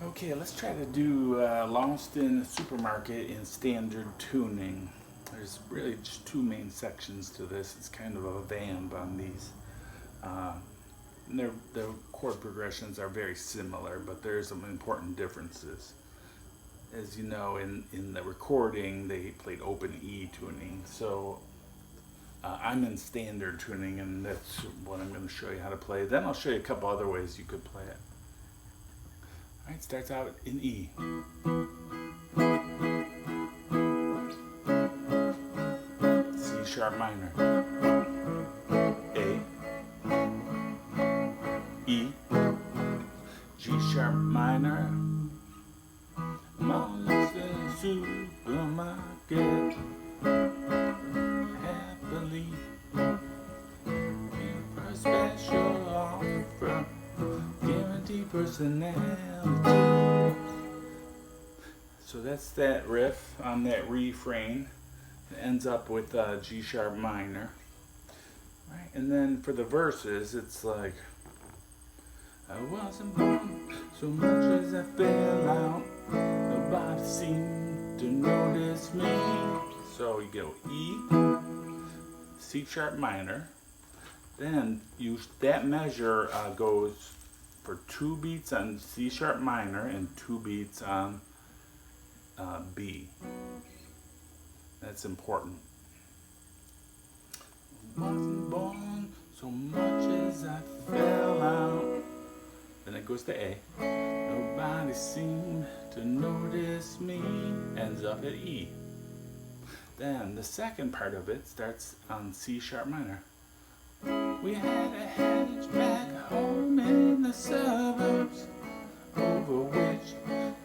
Okay, let's try to do Lost in the Supermarket in standard tuning. There's really just two main sections to this. It's kind of a vamp on these. Uh, the chord progressions are very similar, but there's some important differences. As you know, in the recording, they played open E tuning. So I'm in standard tuning, and that's what I'm going to show you how to play. Then I'll show you a couple other ways you could play it. Alright, starts out in E. C sharp minor. A. E. G sharp minor. I'm all lost in the supermarket. Happily. In for a special offer. Guaranteed personality. So that's that riff on that refrain. It ends up with G sharp minor. Right, and then for the verses, it's like, I wasn't born so much as I fell out. Nobody seemed to notice me. So you go E, C sharp minor. Then that measure goes for 2 beats on C sharp minor and 2 beats on B. That's important. Wasn't born so much as I fell out. Then it goes to A. Nobody seemed to notice me. Ends up at E. Then the second part of it starts on C sharp minor. We had a hedge back home in the suburbs, over which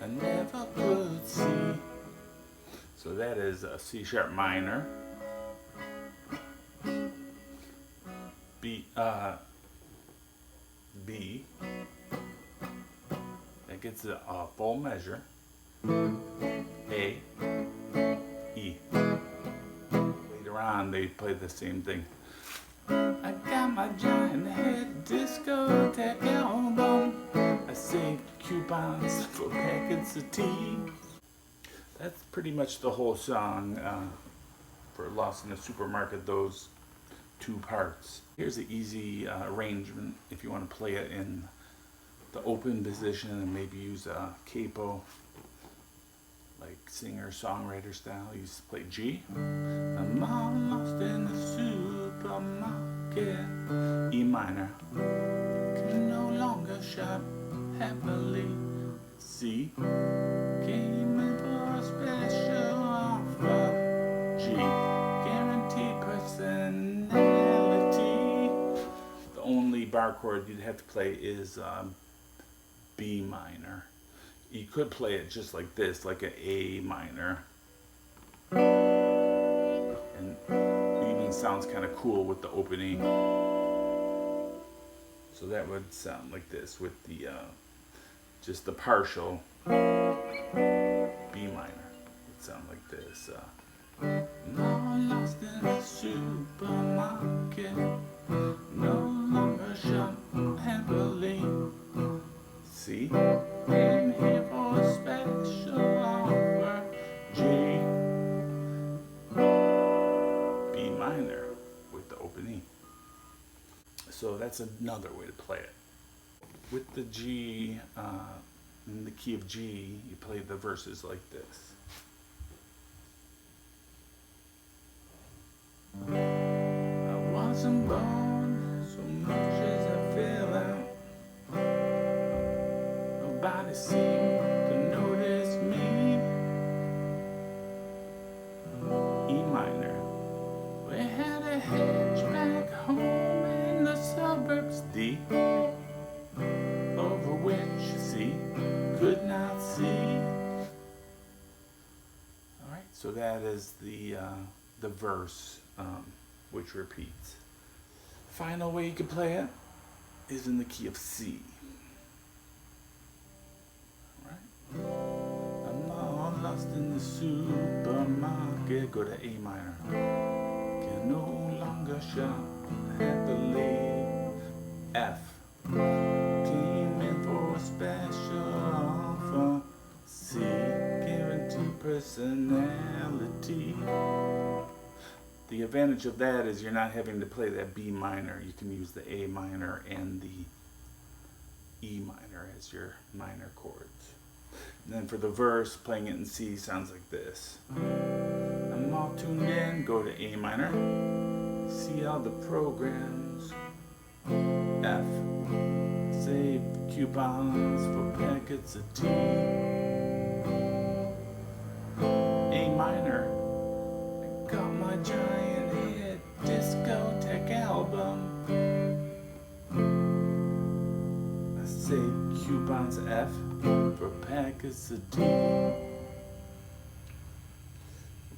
I never could see. So that is a C sharp minor, B, B. That gets a full measure, A, E. Later on they play the same thing. I got my giant head discotheque album. I save coupons for packets of tea. That's pretty much the whole song for Lost in the Supermarket, those 2 parts. Here's the easy arrangement if you want to play it in the open position and maybe use a capo, like singer-songwriter style. You just play G. I'm all lost in the supermarket. E minor. Can no longer shop happily. C. Came in for a special offer. G. Guaranteed personality. The only bar chord you'd have to play is B minor. You could play it just like this, like an A minor. And it even sounds kind of cool with the opening. So that would sound like this with the just the partial B minor. It would sound like this. Now lost in the supermarket, no longer shop happily. C. Came here for a special offer. G. B minor with the opening. So that's another way to play it. With the G, in the key of G, you play the verses like this. I wasn't born so much as I fell out. Nobody seemed to notice me. E minor. We had a hedge back home in the suburbs. D. Over which C could not see. Alright, so that is the verse, which repeats. Final way you can play it is in the key of C. I'm all lost in the supermarket. Go to A minor. Can no longer shop happily. F. Came in for a special offer. personality. The advantage of that is you're not having to play that B minor. You can use the A minor and the E minor as your minor chords. And then for the verse, playing it in C sounds like this. I'm all tuned in, go to A minor, see all the programs, F, save coupons for packets of tea, A minor, I got my giant hit discotheque album, I save coupons F for packets of tea.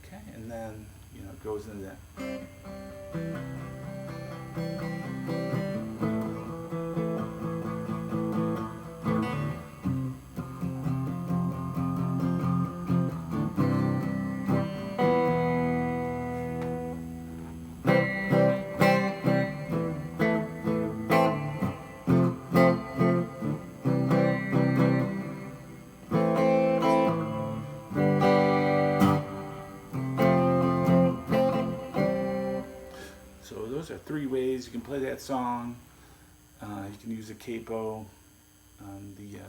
Okay, and then, you know, it goes into that. So those are 3 ways you can play that song. You can use a capo on the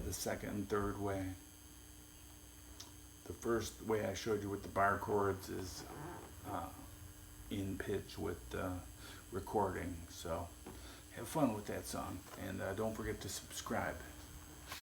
the second and third way. The first way I showed you with the bar chords is in pitch with recording. So have fun with that song, and don't forget to subscribe.